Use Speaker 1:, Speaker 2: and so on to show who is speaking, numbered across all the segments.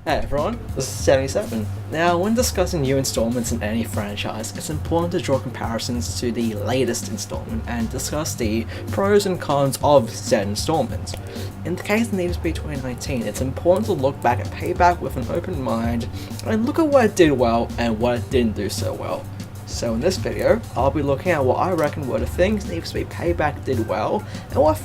Speaker 1: Hey everyone, this is 77. Now, when discussing new installments in any franchise, it's important to draw comparisons to the latest installment and discuss the pros and cons of said installments. In the case of Need for Speed 2019, it's important to look back at Payback with an open mind and look at what it did well and what it didn't do so well. So in this video, I'll be looking at what I reckon were the things Need for Speed Payback did well and what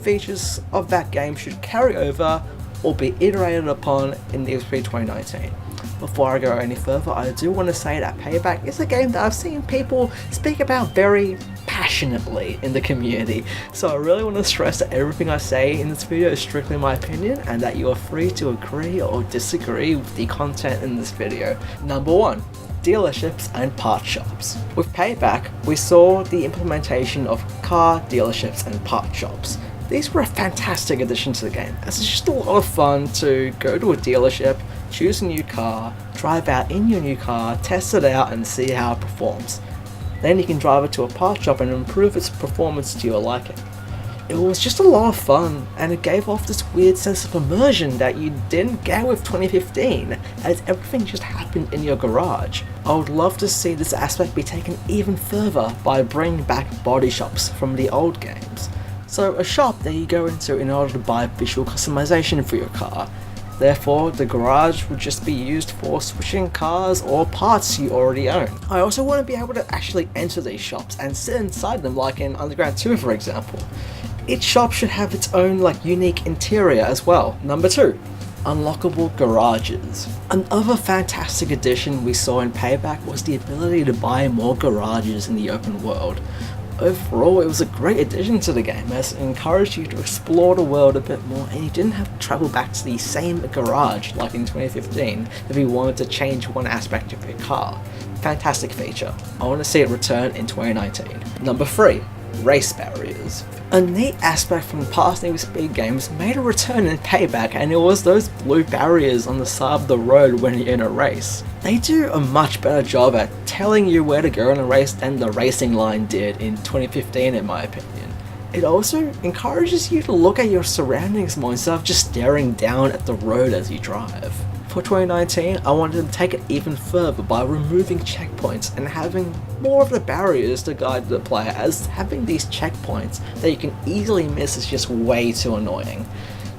Speaker 1: features of that game should carry over or be iterated upon in Need for Speed 2019. Before I go any further, I do want to say that Payback is a game that I've seen people speak about very passionately in the community, so I really want to stress that everything I say in this video is strictly my opinion and that you are free to agree or disagree with the content in this video. Number 1. Dealerships and part shops. With Payback, we saw the implementation of car dealerships and part shops. These were a fantastic addition to the game, as it's just a lot of fun to go to a dealership, choose a new car, drive out in your new car, test it out and see how it performs. Then you can drive it to a part shop and improve its performance to your liking. It was just a lot of fun, and it gave off this weird sense of immersion that you didn't get with 2015, as everything just happened in your garage. I would love to see this aspect be taken even further by bringing back body shops from the old games. So a shop that you go into in order to buy visual customization for your car. Therefore, the garage would just be used for switching cars or parts you already own. I also want to be able to actually enter these shops and sit inside them, like in Underground 2 for example. Each shop should have its own unique interior as well. Number 2. Unlockable garages. Another fantastic addition we saw in Payback was the ability to buy more garages in the open world. Overall, it was a great addition to the game as it encouraged you to explore the world a bit more, and you didn't have to travel back to the same garage like in 2015 if you wanted to change one aspect of your car. Fantastic feature. I want to see it return in 2019. Number 3. Race barriers. A neat aspect from the past Need for Speed games made a return in Payback, and it was those blue barriers on the side of the road when you're in a race. They do a much better job at telling you where to go in a race than the racing line did in 2015 in my opinion. It also encourages you to look at your surroundings more instead of just staring down at the road as you drive. For 2019, I wanted to take it even further by removing checkpoints and having more of the barriers to guide the player, as having these checkpoints that you can easily miss is just way too annoying.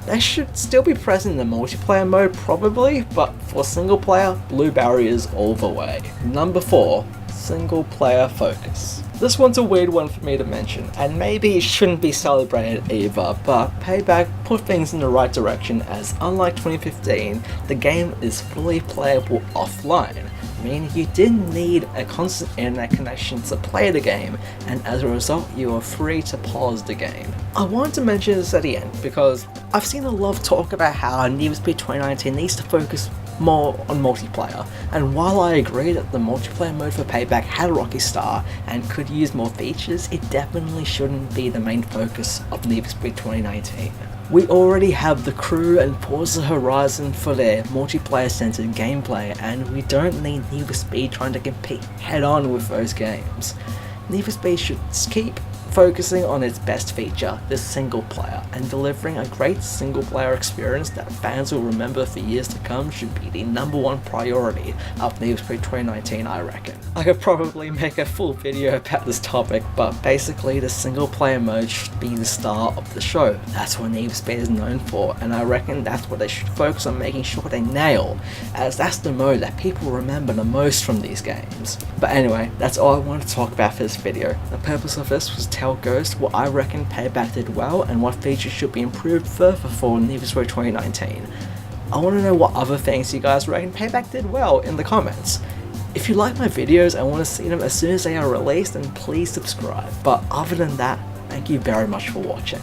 Speaker 1: They should still be present in the multiplayer mode probably, but for single player, blue barriers all the way. Number 4. Single player focus. This one's a weird one for me to mention, and maybe it shouldn't be celebrated either, but Payback put things in the right direction, as unlike 2015, the game is fully playable offline, meaning you didn't need a constant internet connection to play the game, and as a result you are free to pause the game. I wanted to mention this at the end because I've seen a lot of talk about how Need for Speed 2019 needs to focus more on multiplayer, and while I agree that the multiplayer mode for Payback had a rocky start and could use more features, it definitely shouldn't be the main focus of Need for Speed 2019. We already have the Crew and Forza Horizon for their multiplayer centered gameplay, and we don't need Need for Speed trying to compete head on with those games. Need for Speed should keep focusing on its best feature, the single player, and delivering a great single player experience that fans will remember for years to come should be the number 1 priority of Need for Speed 2019, I reckon. I could probably make a full video about this topic, but basically the single player mode should be the star of the show. That's what Need for Speed is known for, and I reckon that's what they should focus on making sure they nail, as that's the mode that people remember the most from these games. But anyway, that's all I wanted to talk about for this video. The purpose of this was to tell Ghost what I reckon Payback did well and what features should be improved further for Need for Speed 2019. I want to know what other things you guys reckon Payback did well in the comments. If you like my videos and want to see them as soon as they are released, then please subscribe. But other than that, thank you very much for watching.